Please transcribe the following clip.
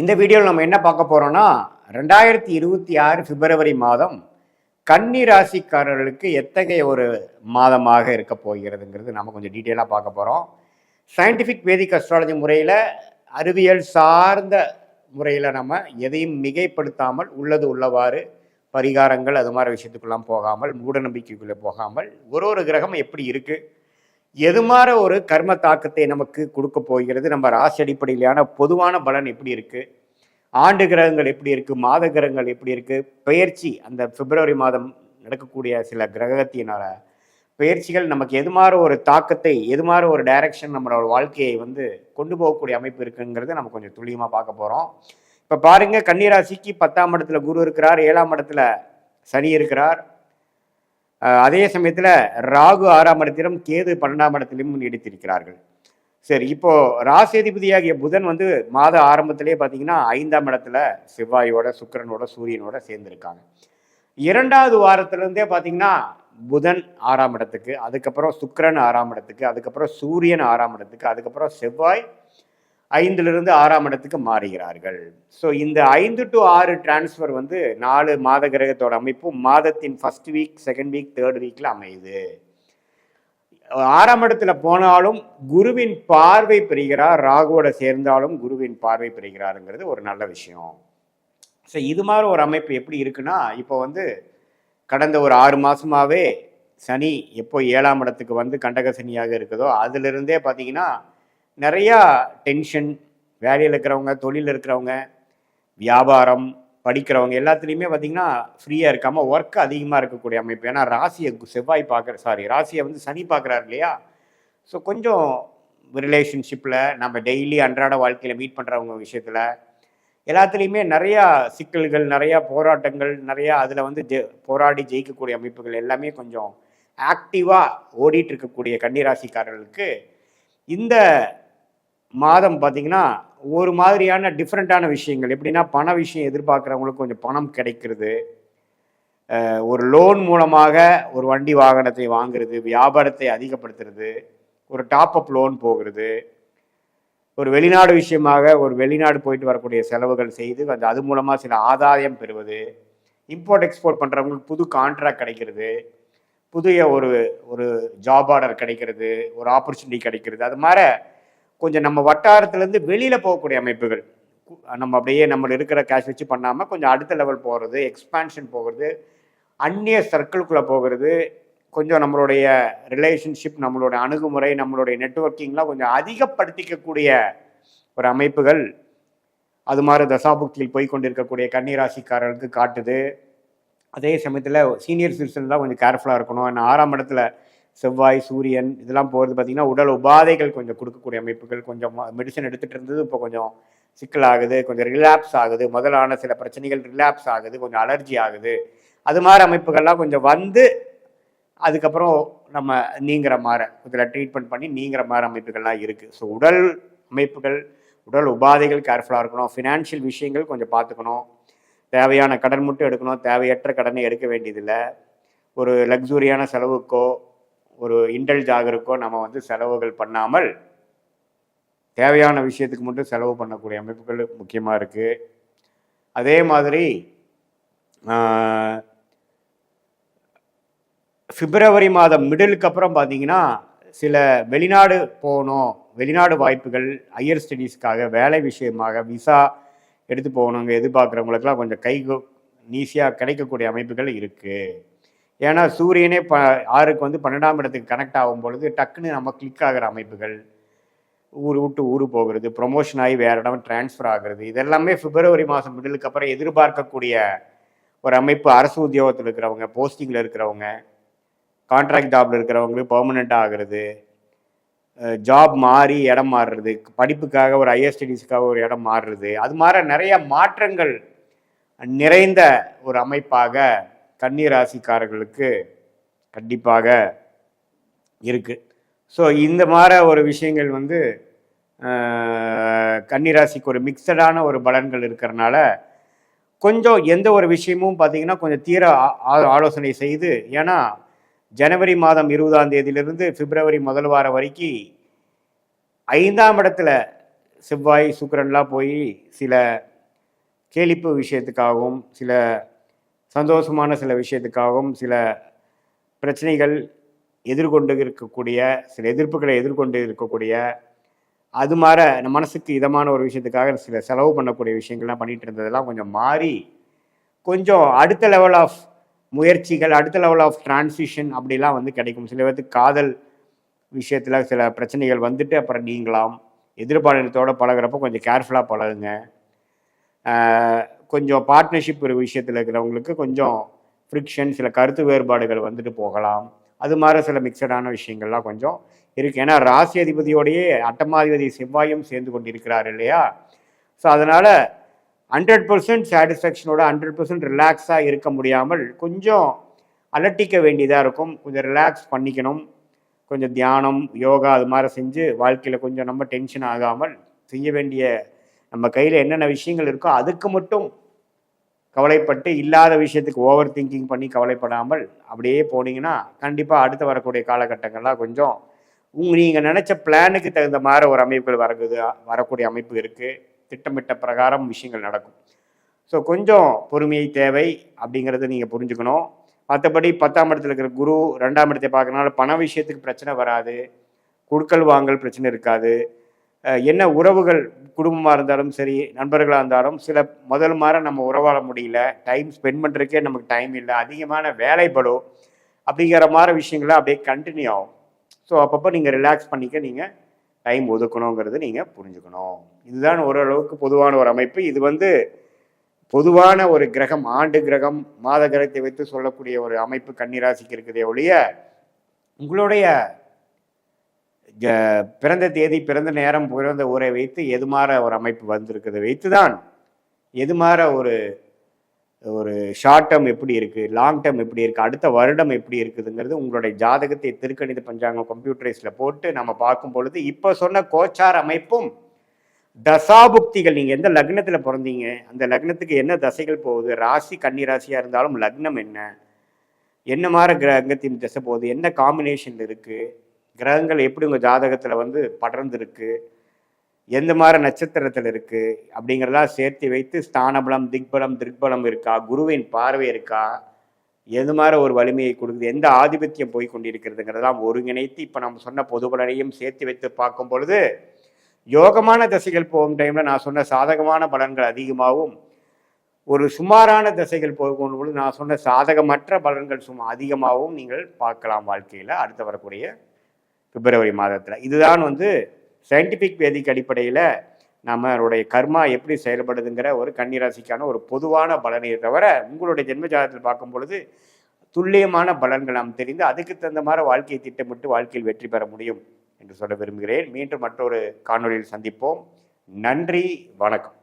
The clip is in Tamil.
இந்த வீடியோவில் நம்ம என்ன பார்க்க போறோம்னா 2026 பிப்ரவரி மாதம் கன்னி ராசிக்காரர்களுக்கு எத்தகைய ஒரு மாதமாக இருக்க போகிறதுங்கிறது நம்ம கொஞ்சம் டீட்டெயிலாக பார்க்க போகிறோம். சயின்டிஃபிக் வேதிக் அஸ்ட்ராலஜி முறையில், அறிவியல் சார்ந்த முறையில் நம்ம எதையும் மிகைப்படுத்தாமல் உள்ளது உள்ளவாறு பரிகாரங்கள் அது மாதிரி விஷயத்துக்கெல்லாம் போகாமல், மூட நம்பிக்கைக்குள்ளே போகாமல், ஒரு கிரகம் எப்படி இருக்குது, எது மாதிரி ஒரு கர்ம தாக்கத்தை நமக்கு கொடுக்க போகிறது, நம்ம ராசி அடிப்படையிலான பொதுவான பலன் எப்படி இருக்குது, ஆண்டு கிரகங்கள் எப்படி இருக்குது, மாத கிரகங்கள் எப்படி இருக்குது, பெயர்ச்சி அந்த பிப்ரவரி மாதம் நடக்கக்கூடிய சில கிரகத்தினால பெயர்ச்சிகள் நமக்கு எது மாதிரி ஒரு தாக்கத்தை, எது மாதிரி ஒரு டைரக்ஷன் நம்மளோட வாழ்க்கையை கொண்டு போகக்கூடிய அமைப்பு இருக்குங்கிறத நம்ம கொஞ்சம் துல்லியமாக பார்க்க போகிறோம். இப்போ பாருங்க, கன்னிராசிக்கு 10ஆம் இடத்துல குரு இருக்கிறார், 7ஆம் இடத்துல சனி இருக்கிறார். அதே சமயத்தில் ராகு 6ஆம் இடத்திலும் கேது 12ஆம் இடத்திலும் நீடித்திருக்கிறார்கள். சரி, இப்போ ராசிதிபதியாகிய புதன் மாத ஆரம்பத்திலே பார்த்தீங்கன்னா 5ஆம் இடத்துல செவ்வாயோட சுக்கிரனோட சூரியனோட சேர்ந்துருக்காங்க. 2வது வாரத்திலிருந்தே பார்த்தீங்கன்னா புதன் 6ஆம் இடத்துக்கு, அதுக்கப்புறம் சுக்கிரன் 6ஆம் இடத்துக்கு, அதுக்கப்புறம் சூரியன் 6ஆம் இடத்துக்கு, அதுக்கப்புறம் செவ்வாய் 5லிருந்து 6ஆம் இடத்துக்கு மாறுகிறார்கள். ஸோ இந்த 5 to 6 டிரான்ஸ்ஃபர் 4 மாத கிரகத்தோட அமைப்பும் மாதத்தின் first week, second week, third வீக்ல அமையுது. 6ஆம் இடத்துல போனாலும் குருவின் பார்வை பெறுகிறார், ராகுவோட சேர்ந்தாலும் குருவின் பார்வை பெறுகிறாருங்கிறது ஒரு நல்ல விஷயம். ஸோ இது மாதிரி ஒரு அமைப்பு எப்படி இருக்குன்னா, இப்போ கடந்த ஒரு 6 மாசமாவே சனி எப்போ 7ஆம் இடத்துக்கு கண்டக சனியாக இருக்குதோ அதிலிருந்தே பார்த்தீங்கன்னா நிறையா டென்ஷன், வேலையில் இருக்கிறவங்க, தொழிலில் இருக்கிறவங்க, வியாபாரம், படிக்கிறவங்க எல்லாத்துலேயுமே பார்த்தீங்கன்னா ஃப்ரீயாக இருக்காமல் ஒர்க் அதிகமாக இருக்கக்கூடிய அமைப்பு. ஏன்னா ராசியை செவ்வாய் ராசியை சனி பார்க்குறாரு இல்லையா. ஸோ கொஞ்சம் ரிலேஷன்ஷிப்பில், நம்ம டெய்லி அன்றாட வாழ்க்கையில் மீட் பண்ணுறவங்க விஷயத்தில் எல்லாத்துலேயுமே நிறையா சிக்கல்கள், நிறையா போராட்டங்கள், நிறையா அதில் போராடி ஜெயிக்கக்கூடிய அமைப்புகள் எல்லாமே கொஞ்சம் ஆக்டிவாக ஓடிட்டு இருக்கக்கூடிய கன்னிராசிக்காரர்களுக்கு இந்த மாதம் பார்த்திங்கன்னா ஒரு மாதிரியான டிஃப்ரெண்ட்டான விஷயங்கள். எப்படின்னா, பண விஷயம் எதிர்பார்க்குறவங்களுக்கு கொஞ்சம் பணம் கிடைக்கிறது, ஒரு லோன் மூலமாக ஒரு வண்டி வாகனத்தை வாங்குறது, வியாபாரத்தை அதிகப்படுத்துறது, ஒரு டாப் அப் லோன் போகிறது, ஒரு வெளிநாடு விஷயமாக ஒரு வெளிநாடு போயிட்டு வரக்கூடிய செலவுகள் செய்து அது மூலமாக சில ஆதாயம் பெறுவது, இம்போர்ட் எக்ஸ்போர்ட் பண்ணுறவங்களுக்கு புது கான்ட்ராக்ட் கிடைக்கிறது, புதிய ஒரு ஜாப் ஆர்டர் கிடைக்கிறது, ஒரு ஆப்பர்ச்சுனிட்டி கிடைக்கிறது. அது மாதிரி கொஞ்சம் நம்ம வட்டாரத்துலேருந்து வெளியில் போகக்கூடிய அமைப்புகள். நம்ம அப்படியே நம்ம இருக்கிற கேஷ் வச்சு பண்ணாமல் கொஞ்சம் அடுத்த லெவல் போகிறது, எக்ஸ்பான்ஷன் போகிறது, அந்நிய சர்க்கிள்குள்ளே போகிறது, கொஞ்சம் நம்மளுடைய ரிலேஷன்ஷிப், நம்மளோட அணுகுமுறை, நம்மளுடைய நெட்வொர்க்கிங்லாம் கொஞ்சம் அதிகப்படுத்திக்கக்கூடிய ஒரு அமைப்புகள் அது மாதிரி தசாபுக்தியில் போய் கொண்டிருக்கக்கூடிய கன்னிராசிக்காரர்களுக்கு காட்டுது. அதே சமயத்தில் சீனியர் சிட்டிசன்லாம் கொஞ்சம் கேர்ஃபுல்லாக இருக்கணும். ஏன்னா 6ஆம் இடத்துல செவ்வாய், சூரியன் இதெல்லாம் போகிறது பார்த்திங்கன்னா உடல் உபாதைகள் கொஞ்சம் கொடுக்கக்கூடிய அமைப்புகள். கொஞ்சம் மெடிசன் எடுத்துகிட்டு இருந்தது இப்போ கொஞ்சம் சிக்கலாகுது, கொஞ்சம் ரிலாப்ஸ் ஆகுது, முதலான சில பிரச்சனைகள் ரிலாப்ஸ் ஆகுது, கொஞ்சம் அலர்ஜி ஆகுது. அது மாதிரி அமைப்புகள்லாம் கொஞ்சம் அதுக்கப்புறம் நம்ம நீங்கிற மாதிரி கொஞ்சம் ட்ரீட்மெண்ட் பண்ணி நீங்கிற மாதிரி அமைப்புகள்லாம் இருக்குது. ஸோ உடல் அமைப்புகள், உடல் உபாதைகள் கேர்ஃபுல்லாக இருக்கணும். ஃபினான்ஷியல் விஷயங்கள் கொஞ்சம் பார்த்துக்கணும். தேவையான கடன் மட்டும் எடுக்கணும், தேவையற்ற கடனை எடுக்க வேண்டியதில்லை. ஒரு லக்ஸுரியான செலவுக்கோ ஒரு இன்டெல்ஜ் ஆகிறதுக்கோ நம்ம செலவுகள் பண்ணாமல் தேவையான விஷயத்துக்கு மட்டும் செலவு பண்ணக்கூடிய அமைப்புகள் முக்கியமாக இருக்குது. அதே மாதிரி பிப்ரவரி மாதம் மிடிலுக்கு அப்புறம் பார்த்தீங்கன்னா சில வெளிநாடு போகணும், வெளிநாடு வாய்ப்புகள், ஹையர் ஸ்டடீஸ்க்காக, வேலை விஷயமாக விசா எடுத்து போகணுங்க எதிர்பார்க்குறவங்களுக்கெல்லாம் கொஞ்சம் ஈஸியாக கிடைக்கக்கூடிய அமைப்புகள் இருக்குது. ஏன்னா சூரியனே 6க்கு 12ஆம் இடத்துக்கு கனெக்ட் ஆகும் பொழுது டக்குன்னு நம்ம கிளிக் ஆகிற அமைப்புகள், ஊர் விட்டு ஊர் போகிறது, ப்ரொமோஷன் ஆகி வேறு இடம் டிரான்ஸ்ஃபர் ஆகிறது, இதெல்லாமே பிப்ரவரி மாதம் மிடிலுக்கு அப்புறம் எதிர்பார்க்கக்கூடிய ஒரு அமைப்பு. அரசு உத்தியோகத்தில் இருக்கிறவங்க, போஸ்டிங்கில் இருக்கிறவங்க, கான்ட்ராக்ட் ஜாபில் இருக்கிறவங்களுக்கு பர்மனெண்ட்டாக ஆகிறது, ஜாப் மாறி இடம் மாறுறது, படிப்புக்காக ஒரு ஹையர் ஸ்டடீஸுக்காக ஒரு இடம் மாறுறது, அது மாதிரி நிறைய மாற்றங்கள் நிறைந்த ஒரு அமைப்பாக கன்னி ராசிக்காரர்களுக்கு கண்டிப்பாக இருக்குது. ஸோ இந்த மாதிரி ஒரு விஷயங்கள் கன்னிராசிக்கு ஒரு மிக்சடான ஒரு பலன்கள் இருக்கிறனால கொஞ்சம் எந்த ஒரு விஷயமும் பார்த்திங்கன்னா கொஞ்சம் தீர ஆலோசனை செய்து. ஏன்னா ஜனவரி மாதம் 20ஆம் தேதியிலிருந்து பிப்ரவரி முதல் வாரம் வரைக்கும் 5ஆம் இடத்துல செவ்வாய் சுக்கிரன்லாம் போய் சில கேளிப்பு விஷயத்துக்காகவும் சில சந்தோஷமான சில விஷயத்துக்காகவும் சில பிரச்சனைகள் எதிர்கொண்டு இருக்கக்கூடிய சில எதிர்ப்புகளை எதிர்கொண்டு இருக்கக்கூடிய அது மாதிரி நம்ம மனசுக்கு இதமான ஒரு விஷயத்துக்காக சில செலவு பண்ணக்கூடிய விஷயங்கள்லாம் பண்ணிட்டு இருந்ததெல்லாம் கொஞ்சம் மாறி கொஞ்சம் அடுத்த லெவல் ஆஃப் முயற்சிகள் அடுத்த லெவல் ஆஃப் டிரான்சிஷன் அப்படிலாம் வந்து கிடைக்கும். சில பேருக்கு காதல் விஷயத்தில் சில பிரச்சனைகள் வந்துட்டு அப்புறம் நீங்களாம். எதிர்பாலினத்தோடு பழகிறப்போ கொஞ்சம் கேர்ஃபுல்லாக பழகுங்க. கொஞ்சம் பார்ட்னர்ஷிப் விஷயத்தில் இருக்கிறவங்களுக்கு கொஞ்சம் ஃப்ரிக்ஷன் சில கருத்து வேறுபாடுகள் வந்துட்டு போகலாம். அது மாதிரி சில மிக்சடான விஷயங்கள்லாம் கொஞ்சம் இருக்குது. ஏன்னா ராசி அதிபதியோடையே அட்டமாதிபதி செவ்வாயும் சேர்ந்து கொண்டிருக்கிறார் இல்லையா? ஸோ அதனால் 100% சாட்டிஸ்ஃபேக்ஷனோட 100% ரிலாக்ஸாக இருக்க முடியாமல் கொஞ்சம் அலட்டிக்க வேண்டியதாக இருக்கும். கொஞ்சம் ரிலாக்ஸ் பண்ணிக்கணும். கொஞ்சம் தியானம் யோகா அது மாதிரி செஞ்சு வாழ்க்கையில் கொஞ்சம் நம்ம டென்ஷன் ஆகாமல் செய்ய வேண்டிய நம்ம கையில் என்னென்ன விஷயங்கள் இருக்கோ அதுக்கு மட்டும் கவலைப்பட்டு இல்லாத விஷயத்துக்கு ஓவர் திங்கிங் பண்ணி கவலைப்படாமல் அப்படியே போனீங்கன்னா கண்டிப்பாக அடுத்து வரக்கூடிய காலகட்டங்கள்லாம் கொஞ்சம் நீங்கள் நினச்ச பிளானுக்கு தகுந்த மாதிரி ஒரு அமைப்புகள் வரக்கூடிய அமைப்பு இருக்குது. திட்டமிட்ட பிரகாரம் விஷயங்கள் நடக்கும். ஸோ கொஞ்சம் பொறுமையை தேவை அப்படிங்கிறத நீங்கள் புரிஞ்சுக்கணும். மற்றபடி 10ஆம் இடத்துல இருக்கிற குரு 2ஆம் இடத்தை பார்க்கறதுனால பண விஷயத்துக்கு பிரச்சனை வராது. கொடுக்கல் வாங்கல் பிரச்சனை இருக்காது. என்ன உறவுகள் குடும்பமாக இருந்தாலும் சரி நண்பர்களாக இருந்தாலும் சில முதல் மாதிரி நம்ம உறவாட முடியல, டைம் ஸ்பெண்ட் பண்ணுறதுக்கே நமக்கு டைம் இல்லை, அதிகமான வேலை பளு அப்படிங்கிற மாதிரி விஷயங்கள்லாம் அப்படியே கண்டினியூ ஆகும். ஸோ அப்பப்போ நீங்கள் ரிலாக்ஸ் பண்ணிக்க நீங்கள் டைம் ஒதுக்கணுங்கிறது நீங்கள் புரிஞ்சுக்கணும். இதுதான் ஓரளவுக்கு பொதுவான ஒரு அமைப்பு. இது வந்து பொதுவான ஒரு கிரகம், ஆண்டு கிரகம் மாத கிரகத்தை வைத்து சொல்லக்கூடிய ஒரு அமைப்பு கன்னிராசிக்கு இருக்குதே ஒழிய உங்களுடைய பிறந்த தேதி பிறந்த நேரம் பிறந்த ஊரை வைத்து எது மாற ஒரு அமைப்பு வந்திருக்குது வைத்து தான் எது மாற ஒரு ஒரு ஷார்ட் டேர்ம் எப்படி இருக்குது, லாங் டேர்ம் எப்படி இருக்குது, அடுத்த வருடம் எப்படி இருக்குதுங்கிறது உங்களுடைய ஜாதகத்தை திருக்கணித பஞ்சாங்கம் கம்ப்யூட்டரைஸில் போட்டு நம்ம பார்க்கும் பொழுது இப்போ சொன்ன கோச்சார் அமைப்பும் தசாபுக்திகள் நீங்கள் எந்த லக்னத்தில் பிறந்தீங்க அந்த லக்னத்துக்கு என்ன தசைகள் போகுது, ராசி கன்னி ராசியாக இருந்தாலும் லக்னம் என்ன மாதிரி கிரகத்தின் திசை போகுது, என்ன காம்பினேஷன் இருக்குது, கிரகங்கள் எப்படி உங்கள் ஜாதகத்தில் வந்து படர்ந்துருக்கு, எந்த மாதிரி நட்சத்திரத்தில் இருக்குது அப்படிங்கிறதெல்லாம் சேர்த்து வைத்து ஸ்தானபலம் திக்பலம் திருப்பலம் இருக்கா, குருவின் பார்வை இருக்கா, எது மாதிரி ஒரு வலிமையை கொடுக்குது, எந்த ஆதிபத்தியம் போய் கொண்டிருக்கிறதுங்கிறதெல்லாம் ஒருங்கிணைத்து இப்போ நம்ம சொன்ன பொது பலனையும் சேர்த்து வைத்து பார்க்கும் பொழுது யோகமான தசைகள் போகும் டைமில் நான் சொன்ன சாதகமான பலன்கள் அதிகமாகவும் ஒரு சுமாரான தசைகள் போகும் பொழுது நான் சொன்ன சாதகமற்ற பலன்கள் அதிகமாகவும் நீங்கள் பார்க்கலாம் வாழ்க்கையில் அடுத்து வரக்கூடிய பிப்ரவரி மாதத்தில். இதுதான் வந்து சயின்டிஃபிக் வேதிக் அடிப்படையில் நம்மளுடைய கர்மா எப்படி செயல்படுதுங்கிற ஒரு கன்னிராசிக்கான ஒரு பொதுவான பலனையை தவிர உங்களுடைய ஜென்ம ஜாதகத்தில் பார்க்கும் பொழுது துல்லியமான பலன்கள் நாம் தெரிந்து அதுக்கு தகுந்த மாதிரி வாழ்க்கையை திட்டமிட்டு வாழ்க்கையில் வெற்றி பெற முடியும் என்று சொல்ல விரும்புகிறேன். மீண்டும் மற்றொரு காணொலியில் சந்திப்போம். நன்றி, வணக்கம்.